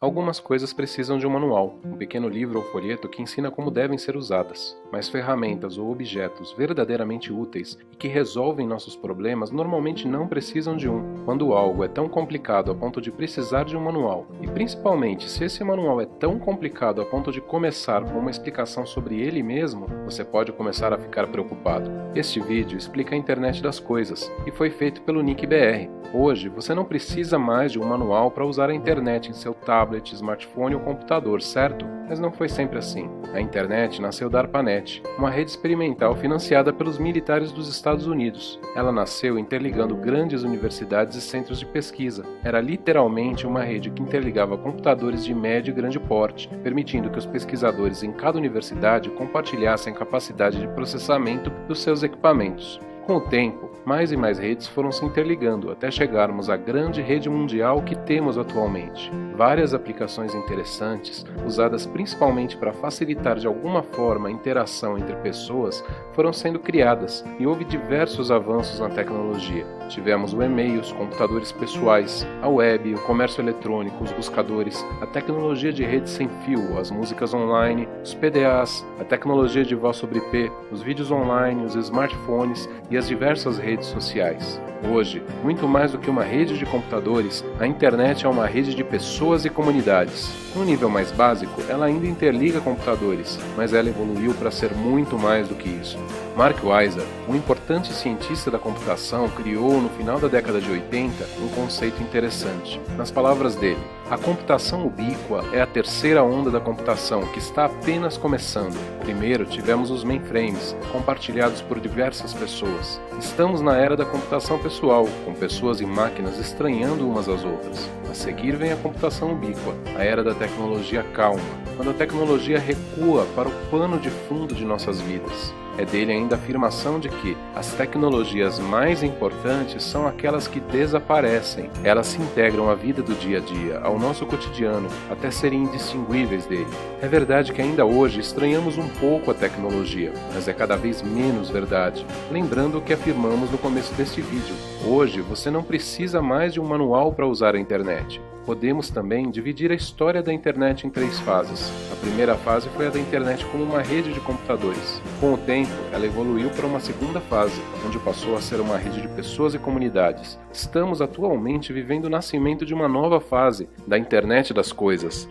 Algumas coisas precisam de um manual, um pequeno livro ou folheto que ensina como devem ser usadas, mas ferramentas ou objetos verdadeiramente úteis e que resolvem nossos problemas normalmente não precisam de um. Quando algo é tão complicado a ponto de precisar de um manual, e principalmente se esse manual é tão complicado a ponto de começar com uma explicação sobre ele mesmo, você pode começar a ficar preocupado. Este vídeo explica a internet das coisas e foi feito pelo Nick BR. Hoje você não precisa mais de um manual para usar a internet em seu tablet, smartphone ou computador, certo? Mas não foi sempre assim. A internet nasceu da ARPANET, uma rede experimental financiada pelos militares dos Estados Unidos. Ela nasceu interligando grandes universidades e centros de pesquisa. Era literalmente uma rede que interligava computadores de médio e grande porte, permitindo que os pesquisadores em cada universidade compartilhassem a capacidade de processamento dos seus equipamentos. Com o tempo, mais e mais redes foram se interligando até chegarmos à grande rede mundial que temos atualmente. Várias aplicações interessantes, usadas principalmente para facilitar de alguma forma a interação entre pessoas, foram sendo criadas e houve diversos avanços na tecnologia. Tivemos o e-mail, os computadores pessoais, a web, o comércio eletrônico, os buscadores, a tecnologia de rede sem fio, as músicas online, os PDAs, a tecnologia de voz sobre IP, os vídeos online, os smartphones e as diversas redes sociais. Hoje, muito mais do que uma rede de computadores, a internet é uma rede de pessoas e comunidades. No nível mais básico, ela ainda interliga computadores, mas ela evoluiu para ser muito mais do que isso. Mark Weiser, um importante cientista da computação, criou no final da década de 80 um conceito interessante. Nas palavras dele, a computação ubíqua é a terceira onda da computação que está apenas começando. Primeiro tivemos os mainframes, compartilhados por diversas pessoas. Estamos na era da computação pessoal, com pessoas e máquinas estranhando umas às outras. A seguir vem a computação ubíqua, a era da tecnologia calma, quando a tecnologia recua para o pano de fundo de nossas vidas. É dele ainda a afirmação de que as tecnologias mais importantes são aquelas que desaparecem. Elas se integram à vida do dia a dia, ao nosso cotidiano, até serem indistinguíveis dele. É verdade que ainda hoje estranhamos um pouco a tecnologia, mas é cada vez menos verdade. Lembrando o que afirmamos no começo deste vídeo. Hoje você não precisa mais de um manual para usar a internet. Podemos também dividir a história da internet em 3 fases. A primeira fase foi a da internet como uma rede de computadores. Com o tempo, ela evoluiu para uma segunda fase, onde passou a ser uma rede de pessoas e comunidades. Estamos atualmente vivendo o nascimento de uma nova fase, da internet das coisas.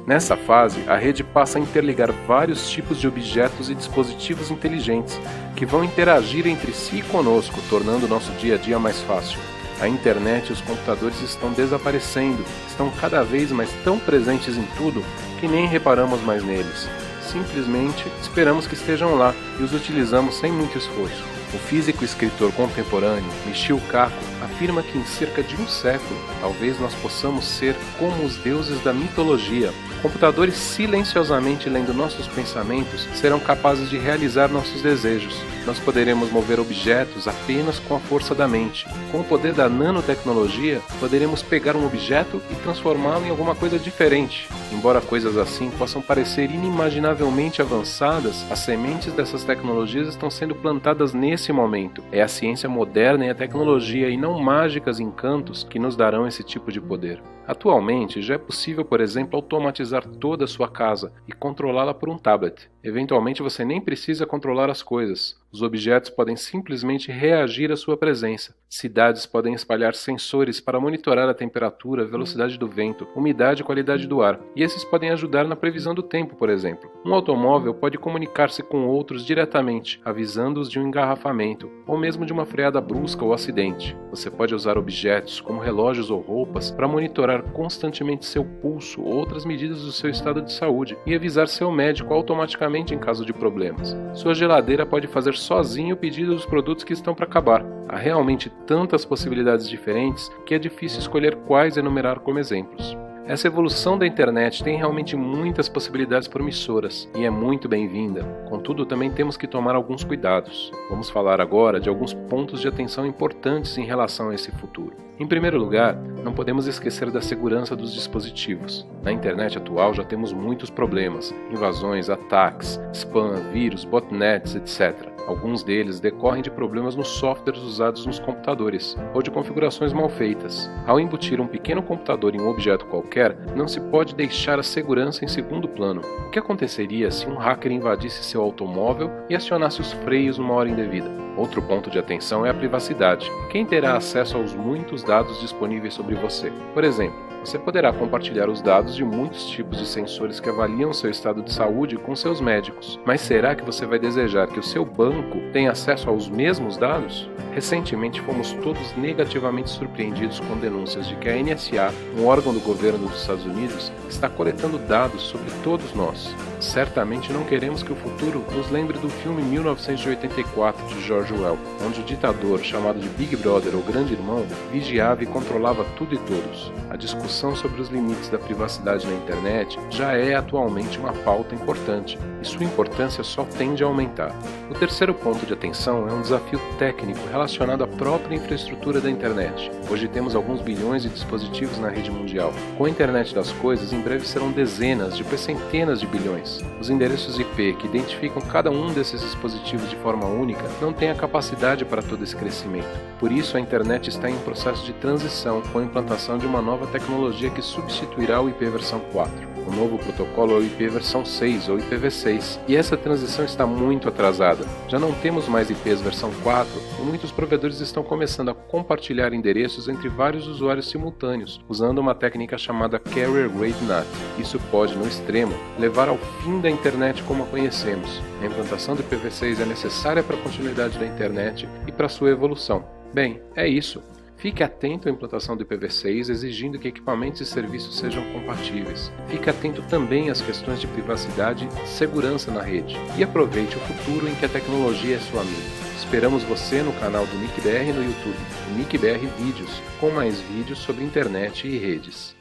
Nessa fase, a rede passa a interligar vários tipos de objetos e dispositivos inteligentes, que vão interagir entre si e conosco, tornando o nosso dia a dia mais fácil. A internet e os computadores estão desaparecendo, estão cada vez mais tão presentes em tudo que nem reparamos mais neles. Simplesmente esperamos que estejam lá e os utilizamos sem muito esforço. O físico e escritor contemporâneo Michio Kaku afirma que em cerca de um século, talvez nós possamos ser como os deuses da mitologia. Computadores silenciosamente lendo nossos pensamentos serão capazes de realizar nossos desejos. Nós poderemos mover objetos apenas com a força da mente. Com o poder da nanotecnologia, poderemos pegar um objeto e transformá-lo em alguma coisa diferente. Embora coisas assim possam parecer inimaginavelmente avançadas, as sementes dessas tecnologias estão sendo plantadas nesse momento. É a ciência moderna e a tecnologia, e não mágicas encantos, que nos darão esse tipo de poder. Atualmente, já é possível, por exemplo, automatizar toda a sua casa e controlá-la por um tablet. Eventualmente você nem precisa controlar as coisas. Os objetos podem simplesmente reagir à sua presença. Cidades podem espalhar sensores para monitorar a temperatura, a velocidade do vento, umidade e qualidade do ar. E esses podem ajudar na previsão do tempo, por exemplo. Um automóvel pode comunicar-se com outros diretamente, avisando-os de um engarrafamento, ou mesmo de uma freada brusca ou acidente. Você pode usar objetos, como relógios ou roupas, para monitorar constantemente seu pulso ou outras medidas do seu estado de saúde e avisar seu médico automaticamente em caso de problemas. Sua geladeira pode fazer sozinho o pedido dos produtos que estão para acabar. Há realmente tantas possibilidades diferentes que é difícil escolher quais enumerar como exemplos. Essa evolução da internet tem realmente muitas possibilidades promissoras e é muito bem-vinda. Contudo, também temos que tomar alguns cuidados. Vamos falar agora de alguns pontos de atenção importantes em relação a esse futuro. Em primeiro lugar, não podemos esquecer da segurança dos dispositivos. Na internet atual já temos muitos problemas: invasões, ataques, spam, vírus, botnets, etc. Alguns deles decorrem de problemas nos softwares usados nos computadores, ou de configurações mal feitas. Ao embutir um pequeno computador em um objeto qualquer, não se pode deixar a segurança em segundo plano. O que aconteceria se um hacker invadisse seu automóvel e acionasse os freios numa hora indevida? Outro ponto de atenção é a privacidade. Quem terá acesso aos muitos dados disponíveis sobre você? Por exemplo, você poderá compartilhar os dados de muitos tipos de sensores que avaliam seu estado de saúde com seus médicos. Mas será que você vai desejar que o seu banco tenha acesso aos mesmos dados? Recentemente fomos todos negativamente surpreendidos com denúncias de que a NSA, um órgão do governo dos Estados Unidos, está coletando dados sobre todos nós. Certamente não queremos que o futuro nos lembre do filme 1984 de George Orwell, onde o ditador, chamado de Big Brother ou Grande Irmão, vigiava e controlava tudo e todos. A discussão sobre os limites da privacidade na internet já é atualmente uma pauta importante, e sua importância só tende a aumentar. O terceiro ponto de atenção é um desafio técnico relacionado à própria infraestrutura da internet. Hoje temos alguns bilhões de dispositivos na rede mundial. Com a internet das coisas, em breve serão dezenas, depois centenas de bilhões. Os endereços IP que identificam cada um desses dispositivos de forma única não têm a capacidade para todo esse crescimento. Por isso, a internet está em um processo de transição com a implantação de uma nova tecnologia que substituirá o IP versão 4. O novo protocolo é o IP versão 6 ou IPv6, e essa transição está muito atrasada. Já não temos mais IPs versão 4 e muitos provedores estão começando a compartilhar endereços entre vários usuários simultâneos, usando uma técnica chamada Carrier Grade NAT. Isso pode, no extremo, levar ao fim da internet como a conhecemos. A implantação do IPv6 é necessária para a continuidade da internet e para sua evolução. Bem, é isso. Fique atento à implantação do IPv6, exigindo que equipamentos e serviços sejam compatíveis. Fique atento também às questões de privacidade e segurança na rede. E aproveite o futuro em que a tecnologia é sua amiga. Esperamos você no canal do NICBR no YouTube, NICBR Vídeos, com mais vídeos sobre internet e redes.